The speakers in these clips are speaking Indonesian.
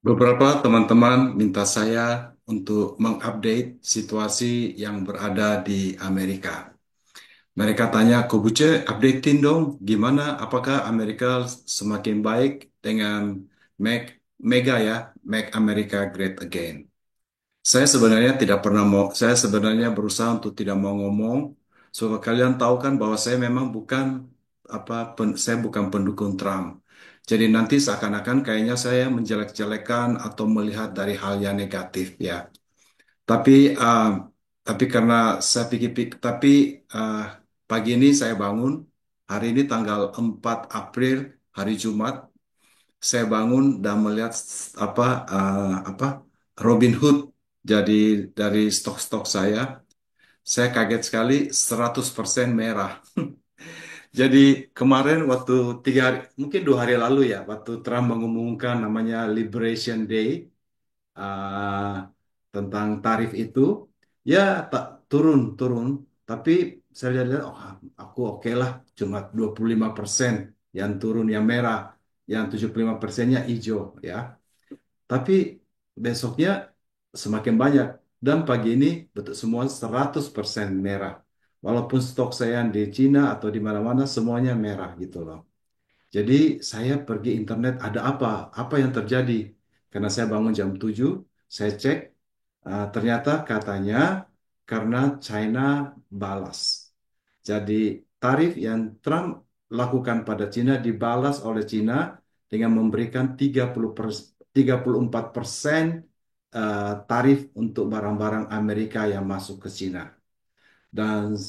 Beberapa teman-teman minta saya untuk mengupdate situasi yang berada di Amerika. Mereka tanya, Kobuce, updatein dong, gimana? Apakah Amerika semakin baik dengan Make Mega ya, Make America Great Again? Saya sebenarnya tidak pernah mau, saya sebenarnya berusaha untuk tidak mau ngomong, supaya kalian tahu kan bahwa saya memang bukan saya bukan pendukung Trump. Jadi nanti seakan-akan kayaknya saya menjelek-jelekan atau melihat dari hal yang negatif ya. Tapi uh, tapi karena saya pikir-pikir, tapi uh, pagi ini saya bangun, hari ini tanggal 4 April, hari Jumat, saya bangun dan melihat apa apa Robin Hood jadi dari stok-stok saya kaget sekali 100% merah. Jadi kemarin waktu mungkin 2 hari lalu ya, waktu Trump mengumumkan namanya Liberation Day, ah, tentang tarif itu, ya tak turun-turun. Tapi saya lihat, oh, aku oke lah, cuma 25% yang turun, yang merah, yang 75%-nya hijau ya. Tapi besoknya semakin banyak. Dan pagi ini betul semua 100% merah. Walaupun stok saya yang di Cina atau di mana-mana semuanya merah gitu loh. Jadi saya pergi internet ada apa? Apa yang terjadi? Karena saya bangun jam 7, saya cek, ternyata katanya karena China balas. Jadi tarif yang Trump lakukan pada Cina dibalas oleh Cina dengan memberikan 34% tarif untuk barang-barang Amerika yang masuk ke Cina. Dan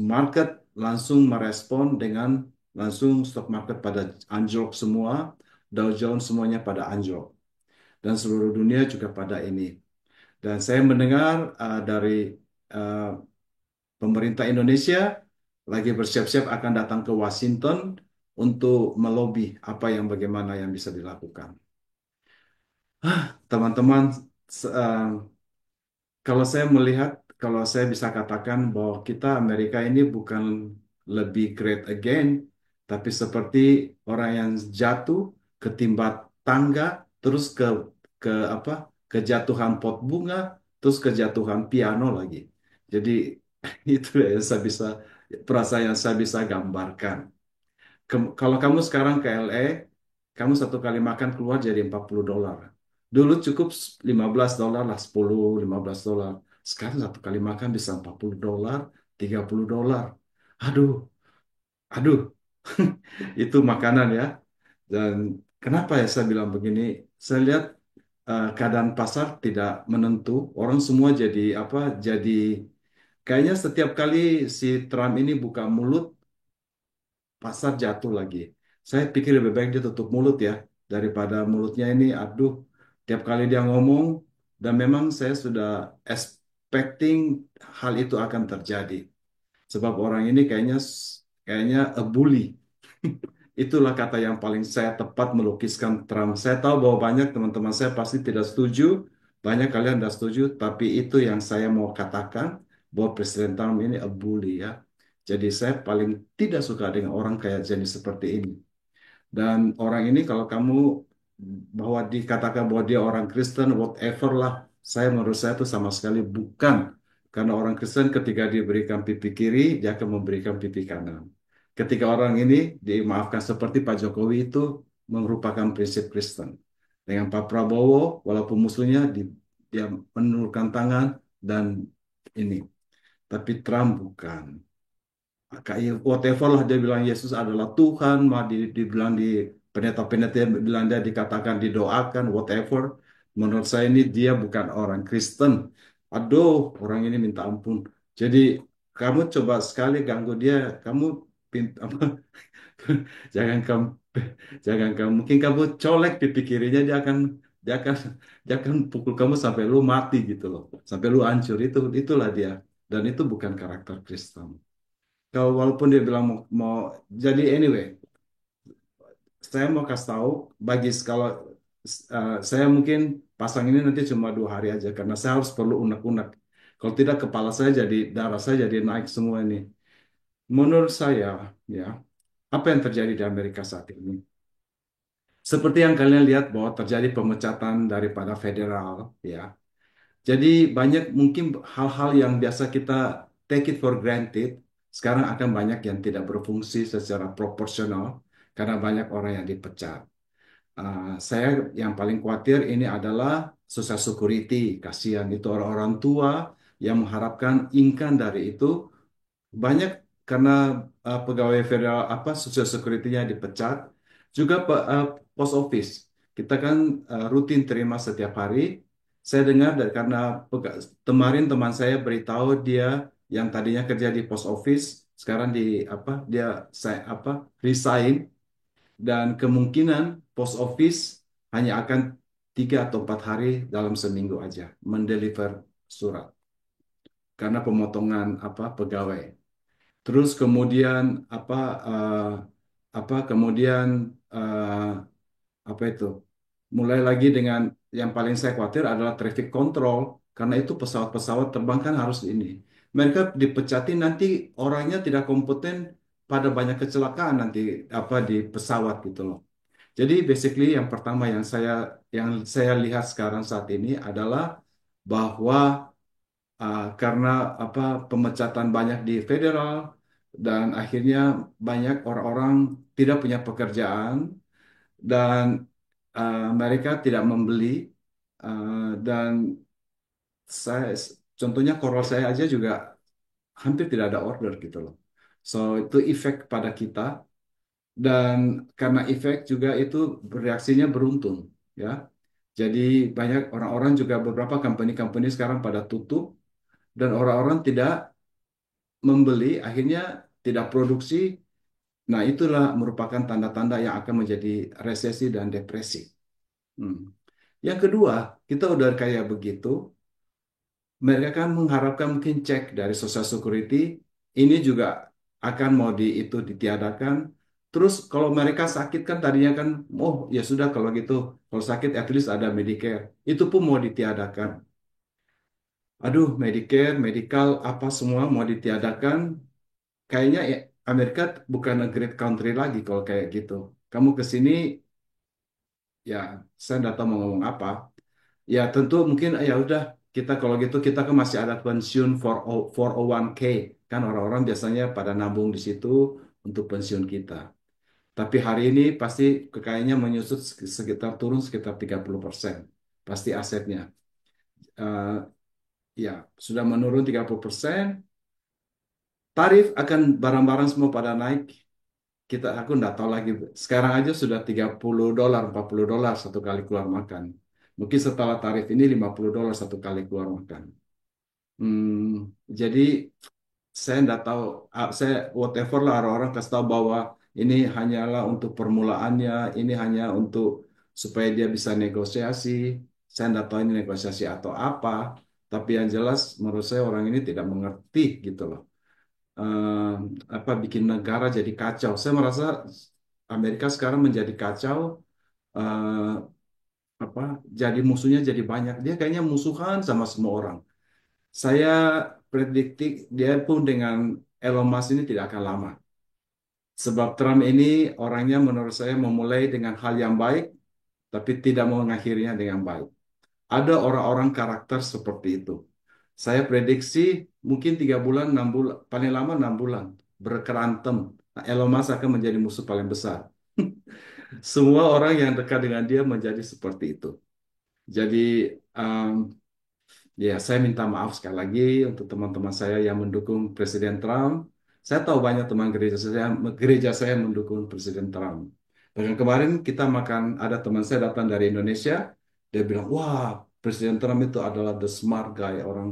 market langsung merespon dengan langsung stock market pada anjlok semua, Dow Jones semuanya pada anjlok. Dan seluruh dunia juga pada ini. Dan saya mendengar dari uh, pemerintah Indonesia lagi bersiap-siap akan datang ke Washington untuk melobi apa yang bagaimana yang bisa dilakukan. Teman-teman, kalau saya melihat, kalau saya bisa katakan bahwa kita Amerika ini bukan lebih great again, tapi seperti orang yang jatuh ketimpa tangga, terus ke apa? Kejatuhan pot bunga, terus kejatuhan piano lagi. Jadi itu yang saya bisa perasaan yang saya bisa gambarkan. Kalau kamu sekarang ke LA, kamu satu kali makan keluar jadi $40. Dulu cukup $15 lah, 10, $15. Sekarang satu kali makan bisa $40, $30. Aduh, aduh, itu makanan ya. Dan kenapa ya saya bilang begini? Saya lihat keadaan pasar tidak menentu. Orang semua jadi apa? Jadi kayaknya setiap kali si Trump ini buka mulut, pasar jatuh lagi. Saya pikir lebih baik dia tutup mulut ya, daripada mulutnya ini, aduh, tiap kali dia ngomong, dan memang saya sudah expecting hal itu akan terjadi. Sebab orang ini kayaknya a bully. Itulah kata yang paling saya tepat melukiskan Trump. Saya tahu bahwa banyak teman-teman saya pasti tidak setuju, banyak kalian tidak setuju, tapi itu yang saya mau katakan bahwa Presiden Trump ini a bully ya. Jadi saya paling tidak suka dengan orang kayak jenis seperti ini. Dan orang ini kalau kamu bahwa dikatakan bahwa dia orang Kristen, whatever lah, saya menurut saya itu sama sekali bukan. Karena orang Kristen ketika diberikan pipi kiri, dia akan memberikan pipi kanan. Ketika orang ini dimaafkan seperti Pak Jokowi itu merupakan prinsip Kristen. Dengan Pak Prabowo, walaupun musuhnya, dia menurunkan tangan dan ini. Tapi Trump bukan kayak whatever lah dia bilang Yesus adalah Tuhan, mah dibilang di pendeta-pendeta bilang dia dikatakan didoakan, whatever. Menurut saya ini dia bukan orang Kristen. Aduh, orang ini minta ampun. Jadi kamu coba sekali ganggu dia, kamu apa, jangan kamu mungkin kamu colek pipi kirinya dia akan pukul kamu sampai lu mati gitu loh, sampai lu hancur itulah dia dan itu bukan karakter Kristen. Kalau walaupun dia bilang mau jadi anyway, saya mau kasih tahu bagi kalau saya mungkin pasang ini nanti cuma 2 hari aja karena saya harus perlu unek-unek. Kalau tidak kepala saya jadi darah saya jadi naik semua ini. Menurut saya ya apa yang terjadi di Amerika saat ini? Seperti yang kalian lihat bahwa terjadi pemecatan daripada federal, ya. Jadi banyak mungkin hal-hal yang biasa kita take it for granted, sekarang akan banyak yang tidak berfungsi secara proporsional karena banyak orang yang dipecat. Saya yang paling khawatir ini adalah social security. Kasihan itu orang-orang tua yang mengharapkan income dari itu banyak karena pegawai federal apa Social Security-nya dipecat. Juga post office. Kita kan rutin terima setiap hari. Saya dengar dari karena kemarin teman saya beritahu dia yang tadinya kerja di post office sekarang di apa dia saya apa resign dan kemungkinan post office hanya akan 3 atau 4 hari dalam seminggu aja mendeliver surat karena pemotongan apa pegawai. Terus kemudian apa eh, apa kemudian eh, apa itu? Mulai lagi dengan yang paling saya khawatir adalah traffic control karena itu pesawat-pesawat terbang kan harus ini. Mereka dipecatin nanti orangnya tidak kompeten pada banyak kecelakaan nanti apa di pesawat gitu loh. Jadi basically yang pertama yang saya lihat sekarang saat ini adalah bahwa karena apa pemecatan banyak di federal dan akhirnya banyak orang-orang tidak punya pekerjaan dan mereka tidak membeli dan saya contohnya Coral saya aja juga hampir tidak ada order gitu loh. So itu efek pada kita dan karena efek juga itu reaksinya beruntun ya. Jadi banyak orang-orang juga beberapa company-company sekarang pada tutup dan orang-orang tidak membeli, akhirnya tidak produksi. Nah, itulah merupakan tanda-tanda yang akan menjadi resesi dan depresi. Hmm. Yang kedua, kita udah kayak begitu, mereka kan mengharapkan mungkin cek dari Social Security, ini juga akan mau itu ditiadakan. Terus kalau mereka sakit kan tadinya kan, oh ya sudah kalau gitu, kalau sakit at least ada Medicare. Itu pun mau ditiadakan. Aduh, Medicare, medical, apa semua mau ditiadakan. Kayaknya ya, Amerika bukan a great country lagi kalau kayak gitu. Kamu ke sini, ya saya nggak tahu mau ngomong apa. Ya tentu mungkin ya udah kita kalau gitu kita kan masih ada pensiun 401k kan orang-orang biasanya pada nabung di situ untuk pensiun kita. Tapi hari ini pasti kekayaannya menyusut sekitar turun sekitar 30%. Pasti asetnya. Eh, ya sudah menurun 30%. Tarif akan barang-barang semua pada naik. Aku nggak tahu lagi. Sekarang aja sudah $30, $40 satu kali keluar makan. Mungkin setelah tarif ini $50 satu kali keluar makan. Jadi saya nggak tahu. Saya whatever lah orang-orang kasih tahu bahwa ini hanyalah untuk permulaannya, ini hanya untuk supaya dia bisa negosiasi. Saya nggak tahu ini negosiasi atau apa. Tapi yang jelas menurut saya orang ini tidak mengerti gitu loh eh, apa bikin negara jadi kacau. Saya merasa Amerika sekarang menjadi kacau, eh, apa jadi musuhnya jadi banyak. Dia kayaknya musuhan sama semua orang. Saya predikti dia pun dengan Elon Musk ini tidak akan lama. Sebab Trump ini orangnya menurut saya memulai dengan hal yang baik, tapi tidak mau mengakhirinya dengan baik. Ada orang-orang karakter seperti itu. Saya prediksi mungkin 3 bulan, 6 bulan, paling lama 6 bulan berkerantem. Nah, Elon Musk akan menjadi musuh paling besar. Semua orang yang dekat dengan dia menjadi seperti itu. Jadi um, ya saya minta maaf sekali lagi untuk teman-teman saya yang mendukung Presiden Trump. Saya tahu banyak teman gereja saya mendukung Presiden Trump. Bahkan kemarin kita makan, ada teman saya datang dari Indonesia, dia bilang, wah Presiden Trump itu adalah the smart guy, orang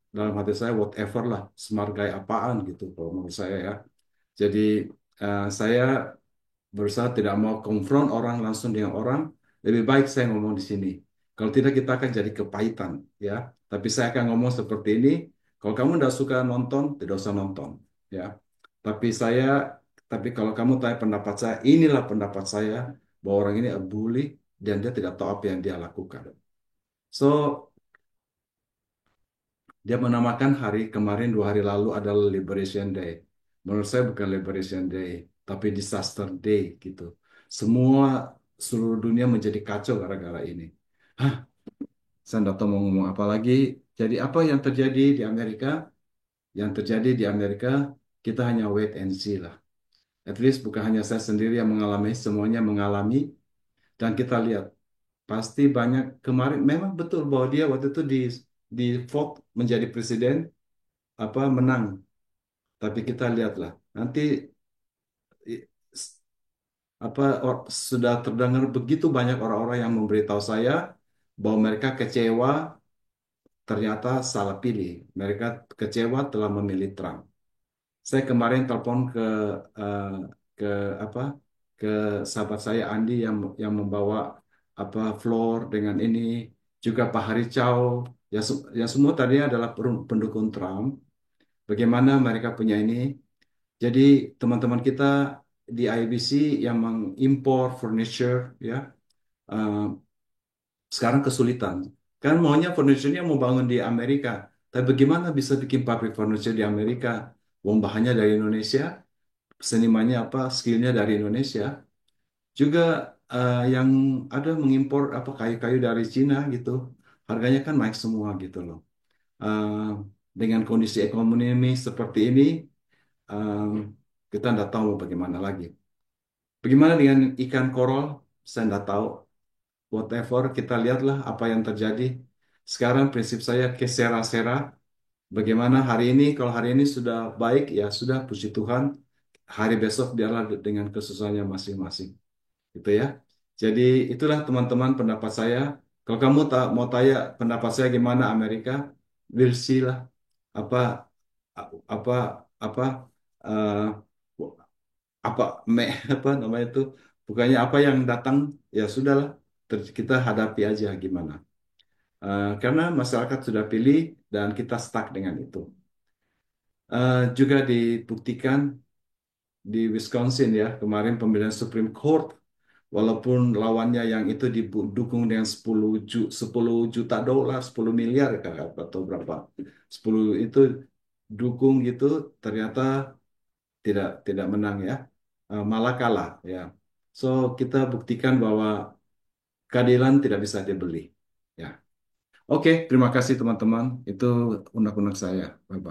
dalam hati saya whatever lah smart guy apaan gitu kalau menurut saya ya. Jadi saya berusaha tidak mau konfront orang langsung dengan orang, lebih baik saya ngomong di sini. Kalau tidak kita akan jadi kepahitan ya. Tapi saya akan ngomong seperti ini, kalau kamu tidak suka nonton tidak usah nonton ya. tapi saya tapi kalau kamu tanya pendapat saya, inilah pendapat saya, bahwa orang ini a bully dan dia tidak tahu apa yang dia lakukan. So dia menamakan hari kemarin 2 hari lalu adalah Liberation Day. Menurut saya bukan Liberation Day, tapi Disaster Day gitu. Semua seluruh dunia menjadi kacau gara-gara ini. Hah, saya nggak tahu mau ngomong apa lagi. Jadi apa yang terjadi di Amerika? Yang terjadi di Amerika, kita hanya wait and see lah. At least bukan hanya saya sendiri yang mengalami, semuanya mengalami. Dan kita lihat, pasti banyak kemarin memang betul bahwa dia waktu itu di vote menjadi presiden apa menang. Tapi kita lihatlah nanti i- s- sudah terdengar begitu banyak orang-orang yang memberitahu saya bahwa mereka kecewa ternyata salah pilih. Mereka kecewa telah memilih Trump. Saya kemarin telepon eh, ke apa ke sahabat saya Andi yang membawa apa floor dengan ini juga Pak Haricau ya semua tadi adalah pendukung Trump. Bagaimana mereka punya ini? Jadi teman-teman kita di IBC yang mengimpor furniture ya eh, sekarang kesulitan. Kan maunya furniture-nya mau bangun di Amerika. Tapi bagaimana bisa bikin pabrik furniture di Amerika? Wong bahannya dari Indonesia, senimannya apa, skillnya dari Indonesia. Juga yang ada mengimpor apa kayu-kayu dari Cina gitu. Harganya kan naik semua gitu loh. Eh, dengan kondisi ekonomi seperti ini, eh, kita tidak tahu mau bagaimana lagi. Bagaimana dengan ikan korol? Saya tidak tahu. Whatever, kita lihatlah apa yang terjadi. Sekarang prinsip saya ke sera-sera. Bagaimana hari ini, kalau hari ini sudah baik, ya sudah, puji Tuhan. Hari besok biarlah dengan kesusahannya masing-masing. Gitu ya. Jadi itulah teman-teman pendapat saya. Kalau kamu tak mau tanya pendapat saya gimana Amerika, we'll see lah. Apa apa apa eh, apa apa namanya itu bukannya apa yang datang ya sudahlah kita hadapi aja gimana. Karena masyarakat sudah pilih dan kita stuck dengan itu. Juga dibuktikan di Wisconsin ya kemarin pemilihan Supreme Court walaupun lawannya yang itu didukung dengan 10 juta dolar 10 miliar atau berapa 10 itu dukung gitu ternyata tidak menang ya. Malah kalah ya. So kita buktikan bahwa keadilan tidak bisa dibeli ya. Oke, terima kasih teman-teman. Itu undang-undang saya. Bye bye.